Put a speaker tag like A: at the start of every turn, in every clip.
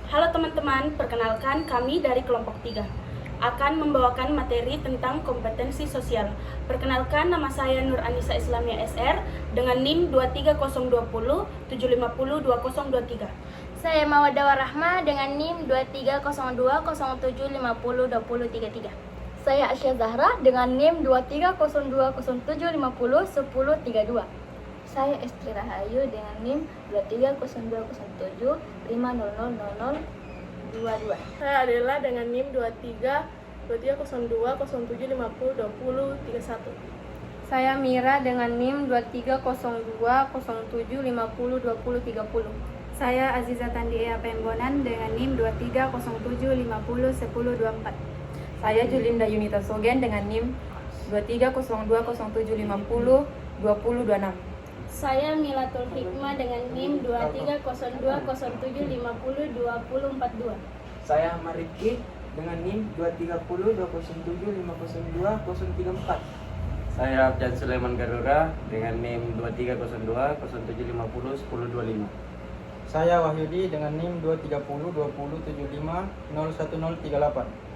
A: Halo teman-teman, perkenalkan kami dari kelompok 3 akan membawakan materi tentang kompetensi sosial. Perkenalkan, nama saya Nur Anissa Islamia SR dengan NIM 23020 750 2023.
B: Saya Mawada Warahma dengan NIM 230207502033.
C: Saya Asya Zahra dengan NIM 230207501032.
D: Saya Estri Rahayu dengan NIM 230207500022.
E: Saya Adela dengan NIM 230207502031.
F: Saya Mira dengan NIM 230207502030.
G: Saya Aziza Tandia Pembonan dengan NIM 2307501024.
H: Saya Julinda Yunita Sogen dengan NIM 230207502026.
B: Saya Milatul Hikmah dengan NIM 230207502042.
I: Saya Mariki dengan NIM 230207502034.
J: Saya Abjan Sulaiman Garura dengan NIM 230207501025.
K: Saya Wahyudi dengan NIM 2302075011038.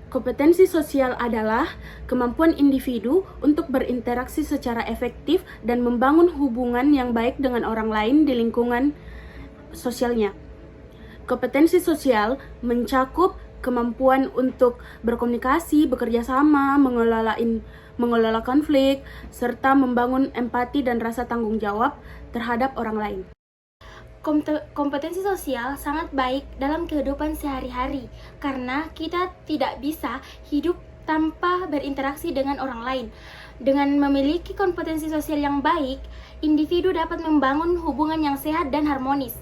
A: Kompetensi sosial adalah kemampuan individu untuk berinteraksi secara efektif dan membangun hubungan yang baik dengan orang lain di lingkungan sosialnya. Kompetensi sosial mencakup kemampuan untuk berkomunikasi, bekerja sama, mengelola konflik, serta membangun empati dan rasa tanggung jawab terhadap orang lain.
B: Kompetensi sosial sangat baik dalam kehidupan sehari-hari karena kita tidak bisa hidup tanpa berinteraksi dengan orang lain. Dengan memiliki kompetensi sosial yang baik, individu dapat membangun hubungan yang sehat dan harmonis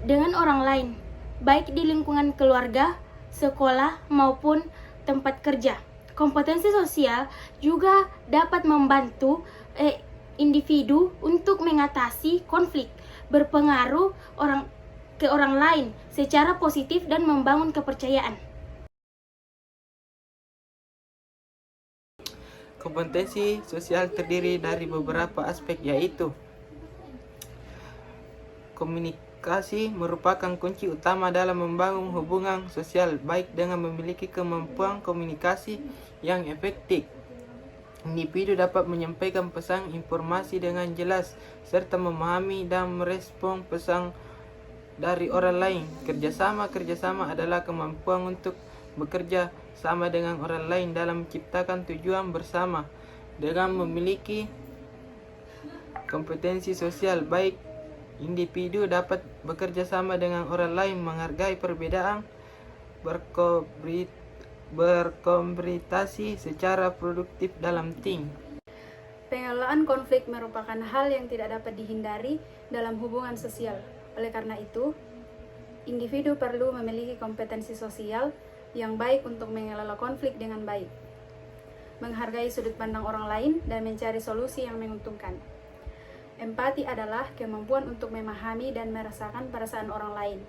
B: dengan orang lain, baik di lingkungan keluarga, sekolah, maupun tempat kerja. Kompetensi sosial juga dapat membantu individu untuk mengatasi konflik, berpengaruh ke orang lain secara positif dan membangun kepercayaan.
K: Kompetensi sosial terdiri dari beberapa aspek, yaitu komunikasi merupakan kunci utama dalam membangun hubungan sosial baik dengan memiliki kemampuan komunikasi yang efektif. Individu dapat menyampaikan pesan informasi dengan jelas serta memahami dan merespon pesan dari orang lain. Kerjasama adalah kemampuan untuk bekerja sama dengan orang lain dalam menciptakan tujuan bersama. Dengan memiliki kompetensi sosial baik, individu dapat bekerja sama dengan orang lain, menghargai perbedaan, berkomunikasi secara produktif dalam tim.
G: Pengelolaan konflik merupakan hal yang tidak dapat dihindari dalam hubungan sosial. Oleh karena itu, individu perlu memiliki kompetensi sosial yang baik untuk mengelola konflik dengan baik, menghargai sudut pandang orang lain, dan mencari solusi yang menguntungkan. Empati adalah kemampuan untuk memahami dan merasakan perasaan orang lain.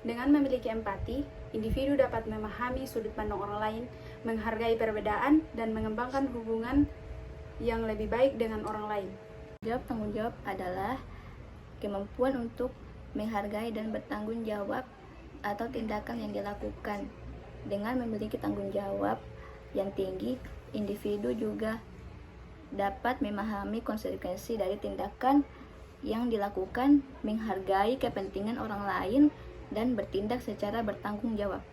G: Dengan memiliki empati, individu dapat memahami sudut pandang orang lain, menghargai perbedaan, dan mengembangkan hubungan yang lebih baik dengan orang lain.
D: Tanggung jawab adalah kemampuan untuk menghargai dan bertanggung jawab atau tindakan yang dilakukan. Dengan memiliki tanggung jawab yang tinggi, individu juga dapat memahami konsekuensi dari tindakan yang dilakukan, menghargai kepentingan orang lain, dan bertindak secara bertanggung jawab.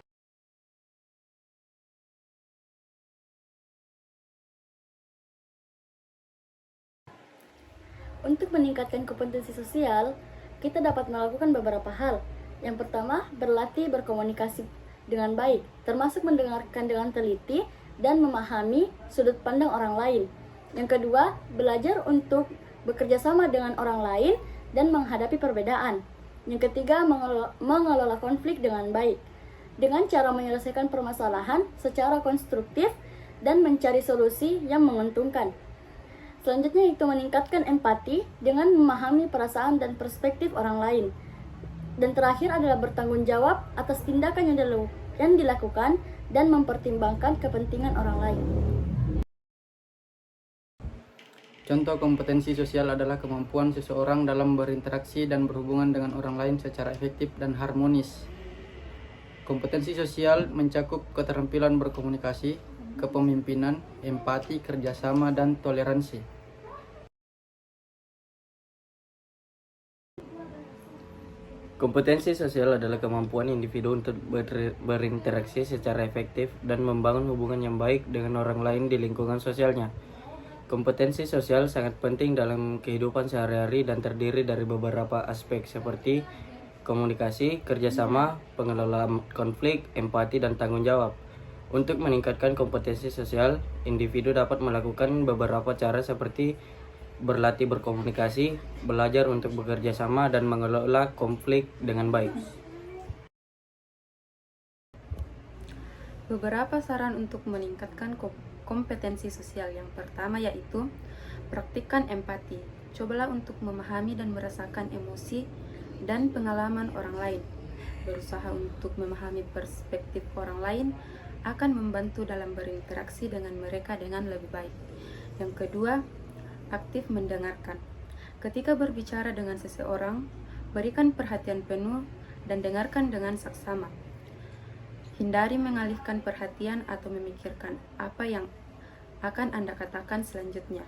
C: Untuk meningkatkan kompetensi sosial, kita dapat melakukan beberapa hal. Yang pertama, berlatih berkomunikasi dengan baik, termasuk mendengarkan dengan teliti dan memahami sudut pandang orang lain. Yang kedua, belajar untuk bekerja sama dengan orang lain dan menghadapi perbedaan. Yang ketiga, mengelola konflik dengan baik, dengan cara menyelesaikan permasalahan secara konstruktif dan mencari solusi yang menguntungkan. Selanjutnya itu meningkatkan empati dengan memahami perasaan dan perspektif orang lain. Dan terakhir adalah bertanggung jawab atas tindakan yang dilakukan dan mempertimbangkan kepentingan orang lain.
E: Contoh kompetensi sosial adalah kemampuan seseorang dalam berinteraksi dan berhubungan dengan orang lain secara efektif dan harmonis. Kompetensi sosial mencakup keterampilan berkomunikasi, kepemimpinan, empati, kerjasama, dan toleransi.
J: Kompetensi sosial adalah kemampuan individu untuk berinteraksi secara efektif dan membangun hubungan yang baik dengan orang lain di lingkungan sosialnya. Kompetensi sosial sangat penting dalam kehidupan sehari-hari dan terdiri dari beberapa aspek seperti komunikasi, kerjasama, pengelolaan konflik, empati, dan tanggung jawab. Untuk meningkatkan kompetensi sosial, individu dapat melakukan beberapa cara seperti berlatih berkomunikasi, belajar untuk bekerja sama, dan mengelola konflik dengan baik.
G: Beberapa saran untuk meningkatkan kompetensi sosial. Yang pertama yaitu praktikkan empati. Cobalah untuk memahami dan merasakan emosi dan pengalaman orang lain. Berusaha untuk memahami perspektif orang lain akan membantu dalam berinteraksi dengan mereka dengan lebih baik. Yang kedua, aktif mendengarkan. Ketika berbicara dengan seseorang, berikan perhatian penuh dan dengarkan dengan saksama. Hindari mengalihkan perhatian atau memikirkan apa yang akan Anda katakan selanjutnya.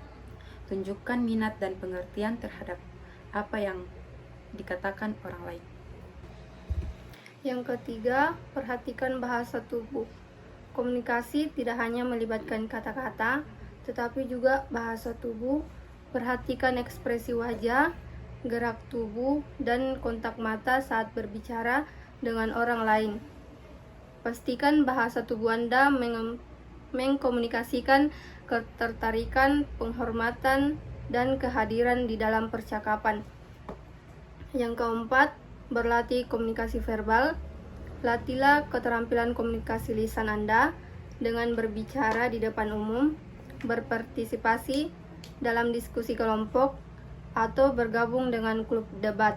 G: Tunjukkan minat dan pengertian terhadap apa yang dikatakan orang lain.
F: Yang ketiga, perhatikan bahasa tubuh. Komunikasi tidak hanya melibatkan kata-kata, tetapi juga bahasa tubuh. Perhatikan ekspresi wajah, gerak tubuh, dan kontak mata saat berbicara dengan orang lain. Pastikan bahasa tubuh Anda mengkomunikasikan ketertarikan, penghormatan, dan kehadiran di dalam percakapan. Yang keempat, berlatih komunikasi verbal. Latihlah keterampilan komunikasi lisan Anda dengan berbicara di depan umum, berpartisipasi dalam diskusi kelompok, atau bergabung dengan klub debat.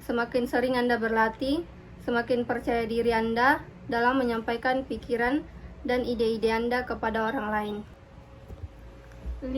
F: Semakin sering Anda berlatih, semakin percaya diri Anda dalam menyampaikan pikiran dan ide-ide Anda kepada orang lain.
A: 5.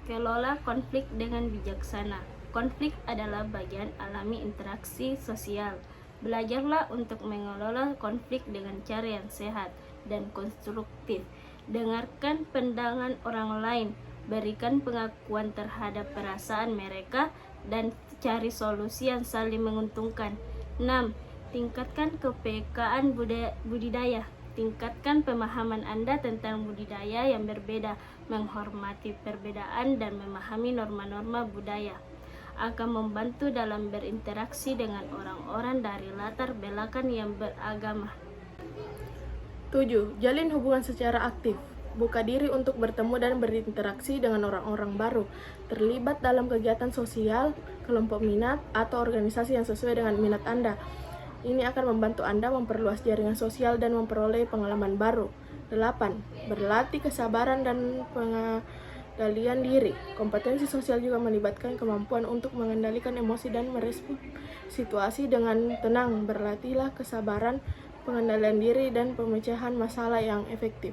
A: Kelola konflik dengan bijaksana. Konflik adalah bagian alami interaksi sosial. Belajarlah untuk mengelola konflik dengan cara yang sehat dan konstruktif. Dengarkan pandangan orang lain, berikan pengakuan terhadap perasaan mereka, dan cari solusi yang saling menguntungkan. 6. Tingkatkan kepekaan budidaya. Tingkatkan pemahaman Anda tentang budidaya yang berbeda, menghormati perbedaan, dan memahami norma-norma budaya akan membantu dalam berinteraksi dengan orang-orang dari latar belakang yang beragama.
L: 7. Jalin hubungan secara aktif. Buka diri untuk bertemu dan berinteraksi dengan orang-orang baru. Terlibat dalam kegiatan sosial, kelompok minat, atau organisasi yang sesuai dengan minat Anda. Ini akan membantu Anda memperluas jaringan sosial dan memperoleh pengalaman baru. 8. Berlatih kesabaran dan pengendalian diri. Kompetensi sosial juga melibatkan kemampuan untuk mengendalikan emosi dan merespon situasi dengan tenang. Berlatihlah kesabaran, pengendalian diri, dan pemecahan masalah yang efektif.